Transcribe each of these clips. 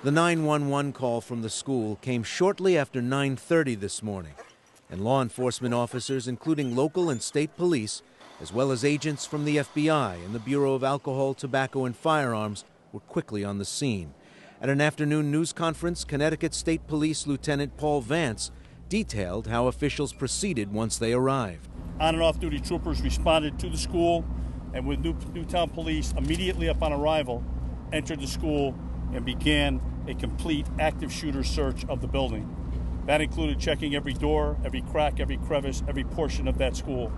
The 911 call from the school came shortly after 9:30 this morning, and law enforcement officers, including local and state police, as well as agents from the FBI and the Bureau of Alcohol, Tobacco, and Firearms, were quickly on the scene. At an afternoon news conference, Connecticut State Police Lieutenant Paul Vance detailed how officials proceeded once they arrived. On and off duty troopers responded to the school, and with Newtown Police, immediately upon arrival, entered the school and began a complete active shooter search of the building. That included checking every door, every crack, every crevice, every portion of that school.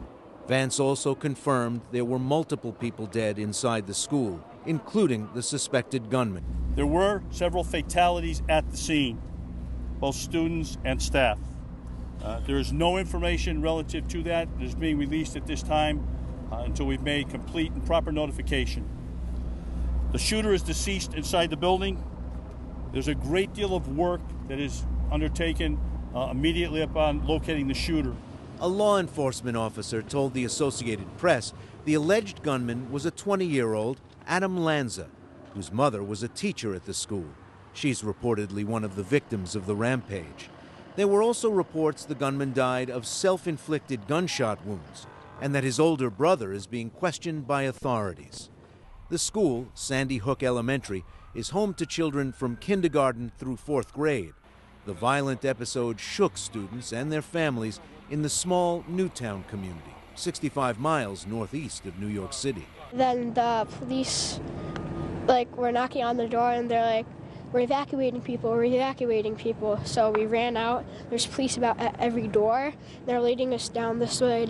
Vance also confirmed there were multiple people dead inside the school, including the suspected gunman. There were several fatalities at the scene, both students and staff. There is no information relative to that that is being released at this time until we've made complete and proper notification. The shooter is deceased inside the building. There's a great deal of work that is undertaken immediately upon locating the shooter. A law enforcement officer told the Associated Press the alleged gunman was a 20-year-old Adam Lanza, whose mother was a teacher at the school. She's reportedly one of the victims of the rampage. There were also reports the gunman died of self-inflicted gunshot wounds, and that his older brother is being questioned by authorities. The school, Sandy Hook Elementary, is home to children from kindergarten through 4th grade. The violent episode shook students and their families in the small Newtown community, 65 miles northeast of New York City. Then the police, were knocking on the door, and they're like, we're evacuating people, we're evacuating people. So we ran out. There's police about at every door. They're leading us down this way,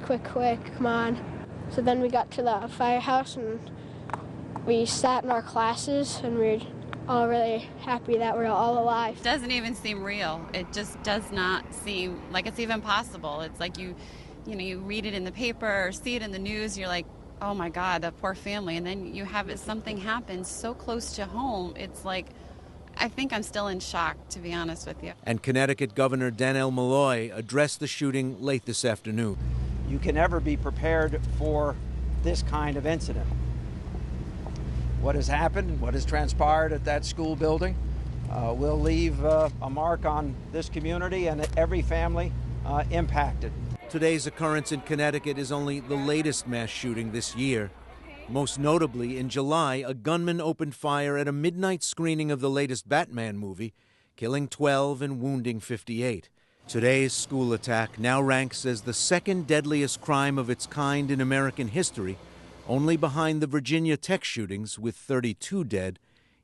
quick, come on. So then we got to the firehouse, and we sat in our classes, and we're all really happy that we're all alive. It doesn't even seem real. It just does not seem like it's even possible. It's like you read it in the paper or see it in the news, you're like, oh my God, that poor family. And then you have something happen so close to home. It's like, I think I'm still in shock, to be honest with you. And Connecticut Governor Dannell Malloy addressed the shooting late this afternoon. You can never be prepared for this kind of incident. What has happened, what has transpired at that school building will leave a mark on this community and every family impacted. Today's occurrence in Connecticut is only the latest mass shooting this year. Most notably, in July, a gunman opened fire at a midnight screening of the latest Batman movie, killing 12 and wounding 58. Today's school attack now ranks as the second deadliest crime of its kind in American history, only behind the Virginia Tech shootings with 32 dead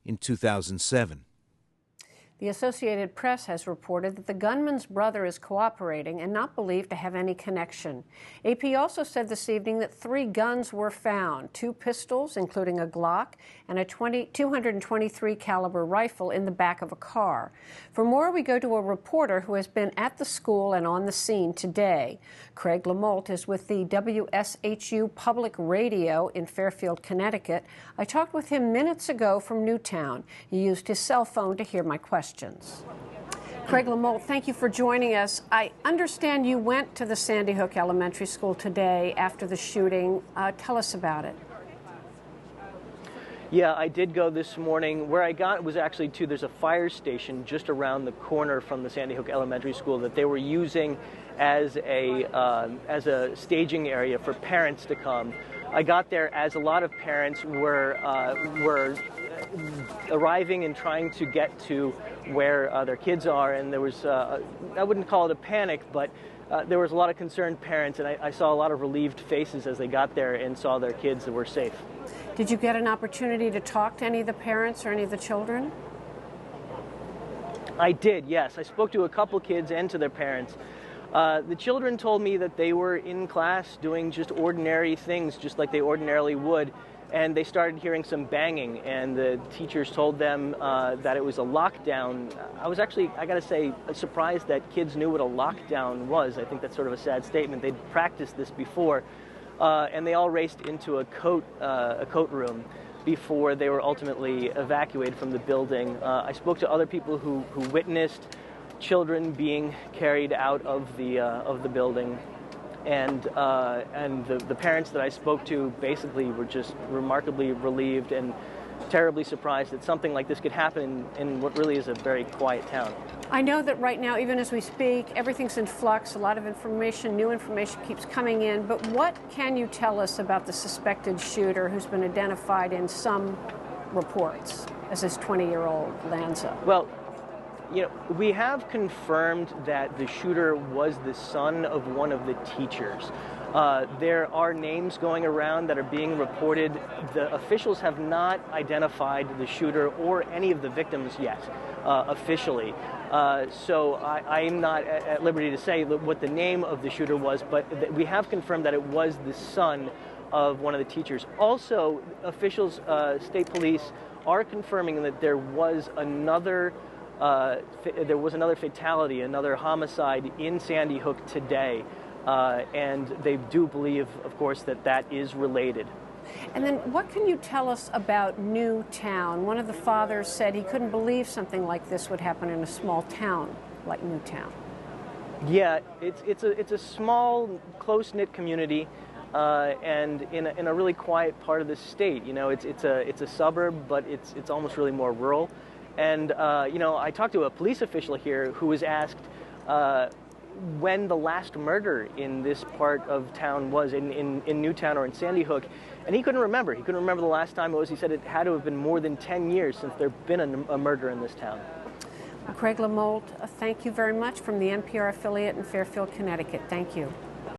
in 2007. The Associated Press has reported that the gunman's brother is cooperating and not believed to have any connection. AP also said this evening that 3 guns were found, 2 pistols, including a Glock, and a 223 caliber rifle in the back of a car. For more, we go to a reporter who has been at the school and on the scene today. Craig Lamolt is with the WSHU Public Radio in Fairfield, Connecticut. I talked with him minutes ago from Newtown. He used his cell phone to hear my questions. Craig Lamolt, thank you for joining us. I understand you went to the Sandy Hook Elementary School today after the shooting. Tell us about it. Yeah, I did go this morning. Where I got was actually there's a fire station just around the corner from the Sandy Hook Elementary School that they were using as a staging area for parents to come. I got there as a lot of parents were arriving and trying to get to where their kids are, and there was, I wouldn't call it a panic, but there was a lot of concerned parents, and I saw a lot of relieved faces as they got there and saw their kids that were safe. Did you get an opportunity to talk to any of the parents or any of the children? I did, yes. I spoke to a couple kids and to their parents. The children told me that they were in class doing just ordinary things, just like they ordinarily would, and they started hearing some banging, and the teachers told them that it was a lockdown. I was actually, I gotta say, surprised that kids knew what a lockdown was. I think that's sort of a sad statement. They'd practiced this before, and they all raced into a coat room before they were ultimately evacuated from the building. I spoke to other people who witnessed children being carried out of the building, and the parents that I spoke to basically were just remarkably relieved and terribly surprised that something like this could happen in what really is a very quiet town. I know that right now, even as we speak, everything's in flux. A lot of information, new information keeps coming in. But what can you tell us about the suspected shooter who's been identified in some reports as this 20-year-old Lanza? Well, you know, we have confirmed that the shooter was the son of one of the teachers. There are names going around that are being reported. The officials have not identified the shooter or any of the victims yet, officially. So I am not at liberty to say what the name of the shooter was, but we have confirmed that it was the son of one of the teachers. Also, officials, state police, are confirming that there was another fatality, another homicide in Sandy Hook today. And they do believe, of course, that that is related. And then what can you tell us about Newtown? One of the fathers said he couldn't believe something like this would happen in a small town like Newtown. Yeah, it's a small, close-knit community, and in a really quiet part of the state. You know, it's a suburb, but it's almost really more rural. And you know, I talked to a police official here who was asked when the last murder in this part of town was, in Newtown or in Sandy Hook, and he couldn't remember. He couldn't remember the last time it was. He said it had to have been more than 10 years since there'd been a murder in this town. Craig LaMolt, thank you very much from the NPR affiliate in Fairfield, Connecticut. Thank you.